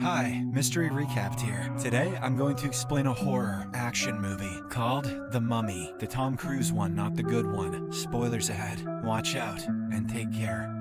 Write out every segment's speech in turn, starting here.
Hi, Mystery Recapped here. Today, I'm going to explain a horror action movie called The Mummy. The Tom Cruise one, not the good one. Spoilers ahead. Watch out, and take care.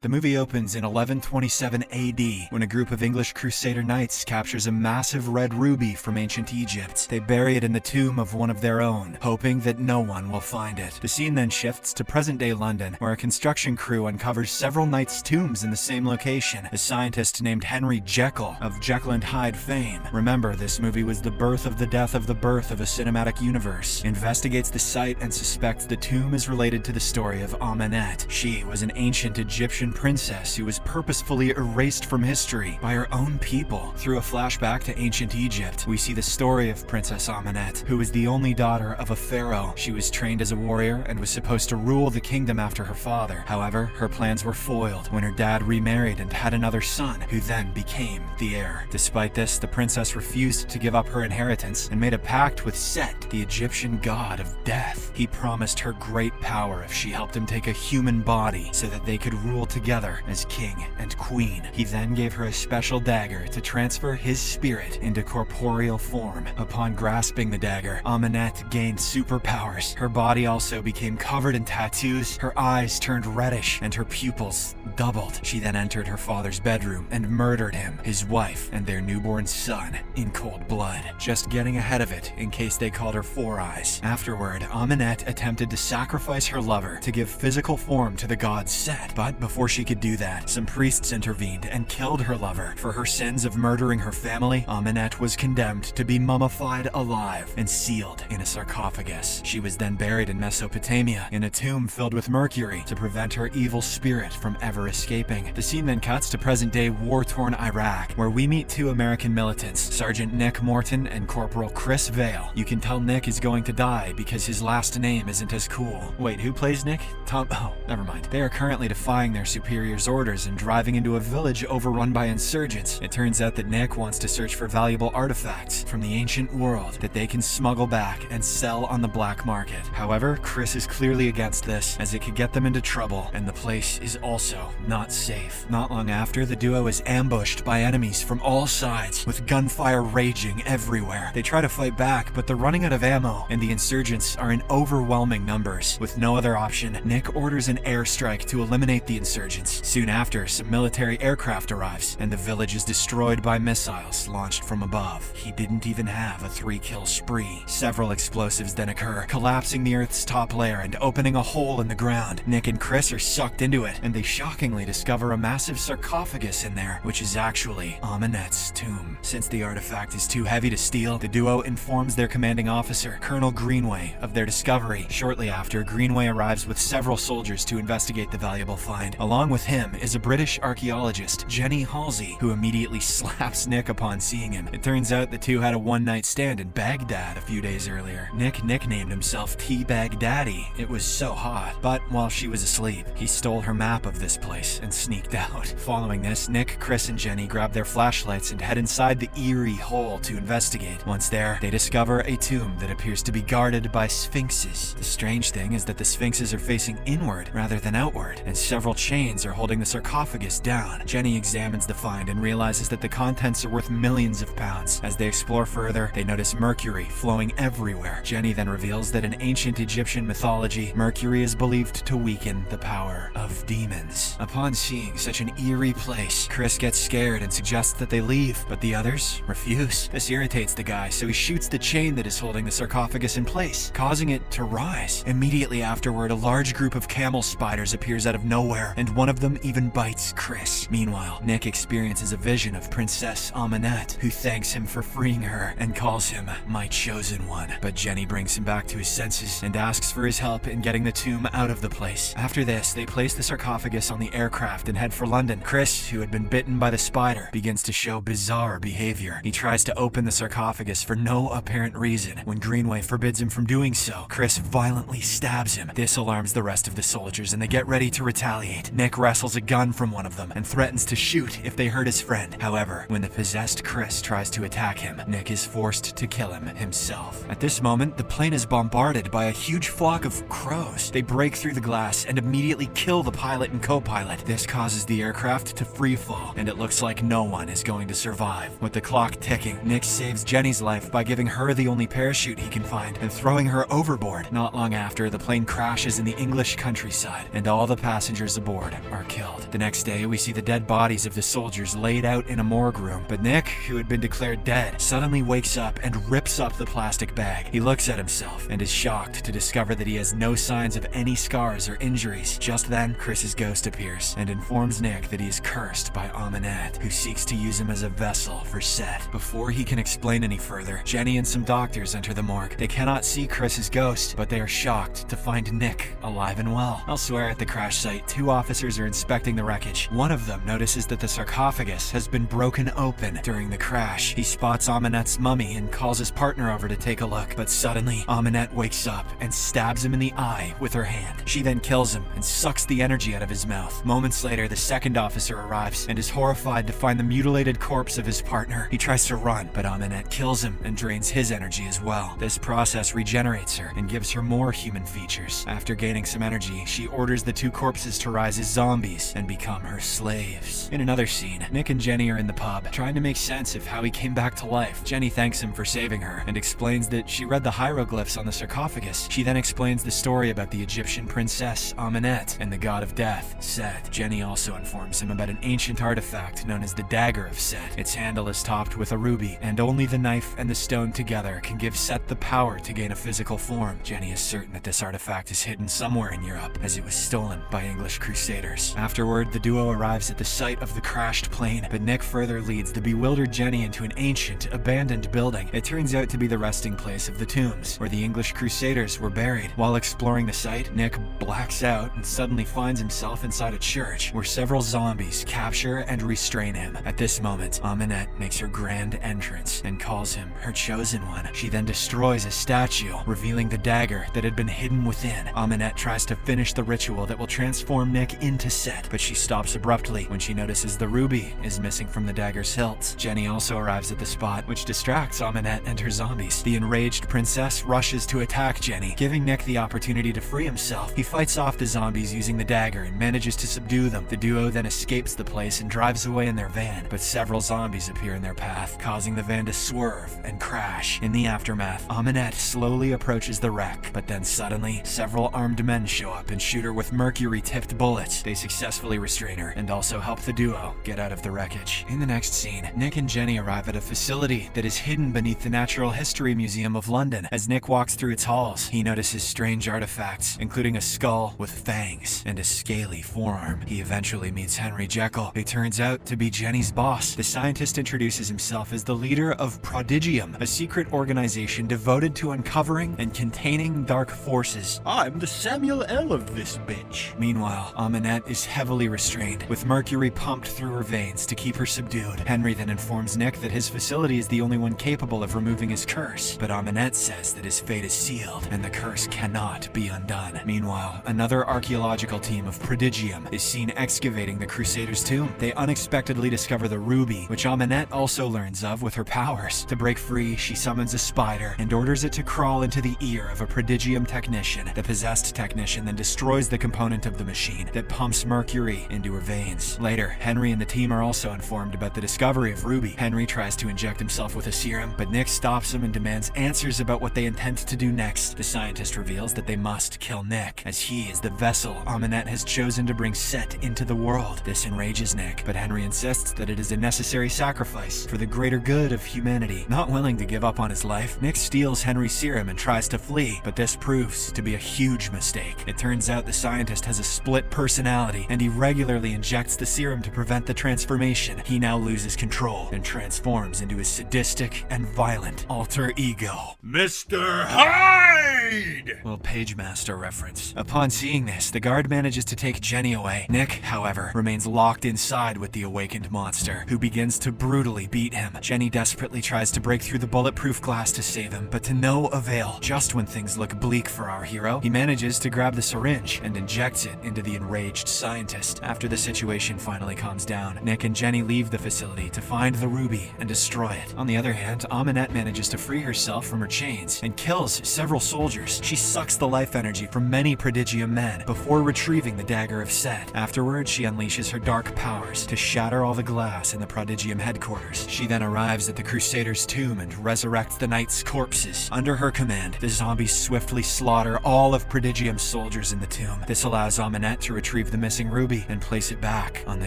The movie opens in 1127 AD, when a group of English Crusader knights captures a massive red ruby from ancient Egypt. They bury it in the tomb of one of their own, hoping that no one will find it. The scene then shifts to present-day London, where a construction crew uncovers several knights' tombs in the same location. A scientist named Henry Jekyll, of Jekyll and Hyde fame. Remember, this movie was the birth of the death of the birth of a cinematic universe. Investigates the site and suspects the tomb is related to the story of Amenet. She was an ancient Egyptian princess who was purposefully erased from history by her own people. Through a flashback to ancient Egypt, we see the story of Princess Amenet, who was the only daughter of a pharaoh. She was trained as a warrior and was supposed to rule the kingdom after her father. However, her plans were foiled when her dad remarried and had another son, who then became the heir. Despite this, the princess refused to give up her inheritance and made a pact with Set, the Egyptian god of death. He promised her great power if she helped him take a human body so that they could rule together as king and queen. He then gave her a special dagger to transfer his spirit into corporeal form. Upon grasping the dagger, Amenet gained superpowers. Her body also became covered in tattoos, her eyes turned reddish, and her pupils doubled. She then entered her father's bedroom and murdered him, his wife, and their newborn son in cold blood, just getting ahead of it in case they called her Four Eyes. Afterward, Amenet attempted to sacrifice her lover to give physical form to the god Set, but before she could do that, some priests intervened and killed her lover. For her sins of murdering her family, Amenet was condemned to be mummified alive and sealed in a sarcophagus. She was then buried in Mesopotamia in a tomb filled with mercury to prevent her evil spirit from ever escaping. The scene then cuts to present-day war-torn Iraq, where we meet two American militants, Sergeant Nick Morton and Corporal Chris Vale. You can tell Nick is going to die because his last name isn't as cool. Wait, who plays Nick? Oh, never mind. They are currently defying their superiors' orders and driving into a village overrun by insurgents. It turns out that Nick wants to search for valuable artifacts from the ancient world that they can smuggle back and sell on the black market. However, Chris is clearly against this, as it could get them into trouble, and the place is also not safe. Not long after, the duo is ambushed by enemies from all sides, with gunfire raging everywhere. They try to fight back, but they're running out of ammo, and the insurgents are in overwhelming numbers. With no other option, Nick orders an airstrike to eliminate the insurgents. Soon after, some military aircraft arrives, and the village is destroyed by missiles launched from above. He didn't even have a 3-kill spree. Several explosives then occur, collapsing the Earth's top layer and opening a hole in the ground. Nick and Chris are sucked into it, and they shockingly discover a massive sarcophagus in there, which is actually Amenet's tomb. Since the artifact is too heavy to steal, the duo informs their commanding officer, Colonel Greenway, of their discovery. Shortly after, Greenway arrives with several soldiers to investigate the valuable find. Along with him is a British archaeologist, Jenny Halsey, who immediately slaps Nick upon seeing him. It turns out the two had a one-night stand in Baghdad a few days earlier. Nick nicknamed himself T-Baghdaddy. It was so hot. But while she was asleep, he stole her map of this place and sneaked out. Following this, Nick, Chris, and Jenny grab their flashlights and head inside the eerie hole to investigate. Once there, they discover a tomb that appears to be guarded by sphinxes. The strange thing is that the sphinxes are facing inward rather than outward, and several chains are holding the sarcophagus down. Jenny examines the find and realizes that the contents are worth millions of pounds. As they explore further, they notice mercury flowing everywhere. Jenny then reveals that in ancient Egyptian mythology, mercury is believed to weaken the power of demons. Upon seeing such an eerie place, Chris gets scared and suggests that they leave, but the others refuse. This irritates the guy, so he shoots the chain that is holding the sarcophagus in place, causing it to rise. Immediately afterward, a large group of camel spiders appears out of nowhere, and one of them even bites Chris. Meanwhile, Nick experiences a vision of Princess Amenet, who thanks him for freeing her and calls him my chosen one. But Jenny brings him back to his senses and asks for his help in getting the tomb out of the place. After this, they place the sarcophagus on the aircraft and head for London. Chris, who had been bitten by the spider, begins to show bizarre behavior. He tries to open the sarcophagus for no apparent reason. When Greenway forbids him from doing so, Chris violently stabs him. This alarms the rest of the soldiers, and they get ready to retaliate. Nick wrestles a gun from one of them and threatens to shoot if they hurt his friend. However, when the possessed Chris tries to attack him, Nick is forced to kill him himself. At this moment, the plane is bombarded by a huge flock of crows. They break through the glass and immediately kill the pilot and co-pilot. This causes the aircraft to free fall, and it looks like no one is going to survive. With the clock ticking, Nick saves Jenny's life by giving her the only parachute he can find and throwing her overboard. Not long after, the plane crashes in the English countryside, and all the passengers aboard are killed. The next day, we see the dead bodies of the soldiers laid out in a morgue room, but Nick, who had been declared dead, suddenly wakes up and rips up the plastic bag. He looks at himself and is shocked to discover that he has no signs of any scars or injuries. Just then, Chris's ghost appears and informs Nick that he is cursed by Aminette, who seeks to use him as a vessel for Set. Before he can explain any further, Jenny and some doctors enter the morgue. They cannot see Chris's ghost, but they are shocked to find Nick alive and well. Elsewhere at the crash site, 2 officers are inspecting the wreckage. One of them notices that the sarcophagus has been broken open during the crash. He spots Aminette's mummy and calls his partner over to take a look, but suddenly Aminette wakes up and stabs him in the eye with her hand. She then kills him and sucks the energy out of his mouth. Moments later, the second officer arrives and is horrified to find the mutilated corpse of his partner. He tries to run, but Aminette kills him and drains his energy as well. This process regenerates her and gives her more human features. After gaining some energy, she orders the 2 corpses to rise as zombies and become her slaves. In another scene, Nick and Jenny are in the pub, trying to make sense of how he came back to life. Jenny thanks him for saving her and explains that she read the hieroglyphs on the sarcophagus. She then explains the story about the Egyptian princess Aminette and the god of death, Set. Jenny also informs him about an ancient artifact known as the Dagger of Set. Its handle is topped with a ruby, and only the knife and the stone together can give Set the power to gain a physical form. Jenny is certain that this artifact is hidden somewhere in Europe, as it was stolen by English crusaders. Afterward, the duo arrives at the site of the crashed plane, but Nick further leads the bewildered Jenny into an ancient, abandoned building. It turns out to be the resting place of the tombs, where the English crusaders were buried. While exploring the site, Nick blacks out and suddenly finds himself inside a church, where several zombies capture and restrain him. At this moment, Aminette makes her grand entrance and calls him her chosen one. She then destroys a statue, revealing the dagger that had been hidden within. Aminette tries to finish the ritual that will transform Nick into Set, but she stops abruptly when she notices the ruby is missing from the dagger's hilt. Jenny also arrives at the spot, which distracts Aminette and her zombies. The enraged princess rushes to attack Jenny, giving Nick the opportunity to free himself. He fights off the zombies using the dagger and manages to subdue them. The duo then escapes the place and drives away in their van, but several zombies appear in their path, causing the van to swerve and crash. In the aftermath, Aminette slowly approaches the wreck, but then suddenly, several armed men show up and shoot her with mercury-tipped bullets. They successfully restrain her and also help the duo get out of the wreckage. In the next scene, Nick and Jenny arrive at a facility that is hidden beneath the Natural History Museum of London. As Nick walks through its halls, he notices strange artifacts, including a skull with fangs and a scaly forearm. He eventually meets Henry Jekyll, who turns out to be Jenny's boss. The scientist introduces himself as the leader of Prodigium, a secret organization devoted to uncovering and containing dark forces. I'm the Samuel L. of this bitch. Meanwhile, Aminette is heavily restrained, with mercury pumped through her veins to keep her subdued. Henry then informs Nick that his facility is the only one capable of removing his curse, but Aminette says that his fate is sealed and the curse cannot be undone. Meanwhile, another archaeological team of Prodigium is seen excavating the Crusaders' tomb. They unexpectedly discover the ruby, which Aminette also learns of with her powers. To break free, she summons a spider and orders it to crawl into the ear of a Prodigium technician. The possessed technician then destroys the component of the machine that pumps mercury into her veins. Later, Henry and the team are also informed about the discovery of Ruby. Henry tries to inject himself with a serum, but Nick stops him and demands answers about what they intend to do next. The scientist reveals that they must kill Nick, as he is the vessel Aminette has chosen to bring Set into the world. This enrages Nick, but Henry insists that it is a necessary sacrifice for the greater good of humanity. Not willing to give up on his life, Nick steals Henry's serum and tries to flee, but this proves to be a huge mistake. It turns out the scientist has a split personality, and he regularly injects the serum to prevent the transformation. He now loses control and transforms into his sadistic and violent alter ego, Mr. Hyde! Well, Pagemaster reference. Upon seeing this, the guard manages to take Jenny away. Nick, however, remains locked inside with the awakened monster, who begins to brutally beat him. Jenny desperately tries to break through the bulletproof glass to save him, but to no avail. Just when things look bleak for our hero, he manages to grab the syringe and injects it into the enraged engaged scientist. After the situation finally calms down, Nick and Jenny leave the facility to find the ruby and destroy it. On the other hand, Amanette manages to free herself from her chains and kills several soldiers. She sucks the life energy from many Prodigium men before retrieving the Dagger of Set. Afterwards, she unleashes her dark powers to shatter all the glass in the Prodigium headquarters. She then arrives at the Crusaders' tomb and resurrects the Knights' corpses. Under her command, the zombies swiftly slaughter all of Prodigium's soldiers in the tomb. This allows Amanette to retrieve the missing ruby and place it back on the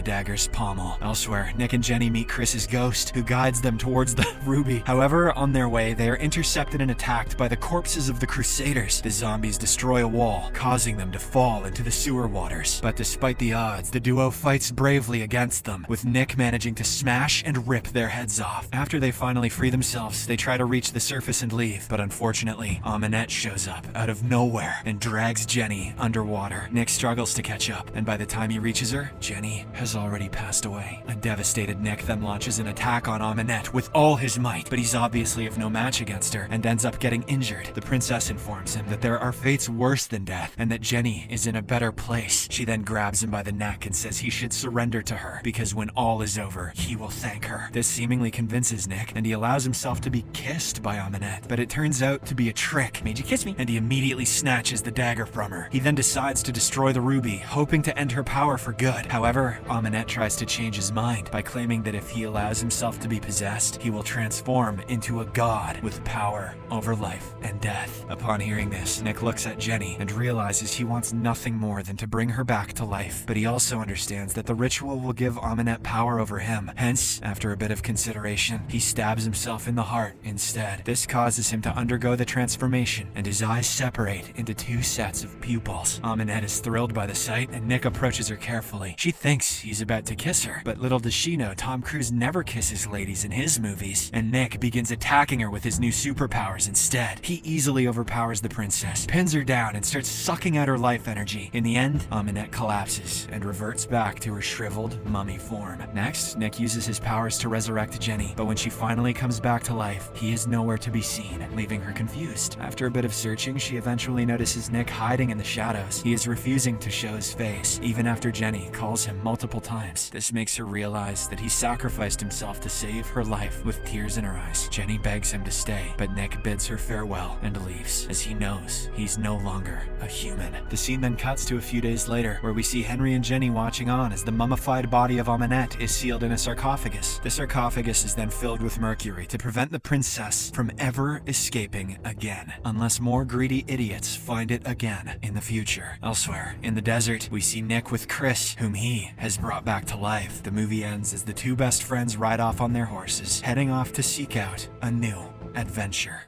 dagger's pommel. Elsewhere, Nick and Jenny meet Chris's ghost, who guides them towards the ruby. However, on their way, they are intercepted and attacked by the corpses of the Crusaders. The zombies destroy a wall, causing them to fall into the sewer waters. But despite the odds, the duo fights bravely against them, with Nick managing to smash and rip their heads off. After they finally free themselves, they try to reach the surface and leave, but unfortunately, Amanette shows up out of nowhere and drags Jenny underwater. Nick struggles to catch up, and by the time he reaches her, Jenny has already passed away. A devastated Nick then launches an attack on Amanette with all his might, but he's obviously of no match against her and ends up getting injured. The princess informs him that there are fates worse than death and that Jenny is in a better place. She then grabs him by the neck and says he should surrender to her because when all is over, he will thank her. This seemingly convinces Nick, and he allows himself to be kissed by Amanette, but it turns out to be a trick. Made you kiss me? And he immediately snatches the dagger from her. He then decides to destroy the ruby, hoping to end her power for good. However, Amanette tries to change his mind by claiming that if he allows himself to be possessed, he will transform into a god with power over life and death. Upon hearing this, Nick looks at Jenny and realizes he wants nothing more than to bring her back to life, but he also understands that the ritual will give Amanette power over him. Hence, after a bit of consideration, he stabs himself in the heart instead. This causes him to undergo the transformation, and his eyes separate into two sets of pupils. Amanette is thrilled by the sight, and Nick approaches her carefully. She thinks he's about to kiss her, but little does she know Tom Cruise never kisses ladies in his movies, and Nick begins attacking her with his new superpowers instead. He easily overpowers the princess, pins her down, and starts sucking out her life energy. In the end, Amanette collapses and reverts back to her shriveled mummy form. Next, Nick uses his powers to resurrect Jenny, but when she finally comes back to life, he is nowhere to be seen, leaving her confused. After a bit of searching, she eventually notices Nick hiding in the shadows. He is refusing to show his face, even after Jenny calls him multiple times. This makes her realize that he sacrificed himself to save her life with tears in her eyes. Jenny begs him to stay, but Nick bids her farewell and leaves, as he knows he's no longer a human. The scene then cuts to a few days later, where we see Henry and Jenny watching on as the mummified body of Amanette is sealed in a sarcophagus. The sarcophagus is then filled with mercury to prevent the princess from ever escaping again, unless more greedy idiots find it again in the future. Elsewhere, in the desert, we see Nick with Chris, whom he has brought back to life. The movie ends as the two best friends ride off on their horses, heading off to seek out a new adventure.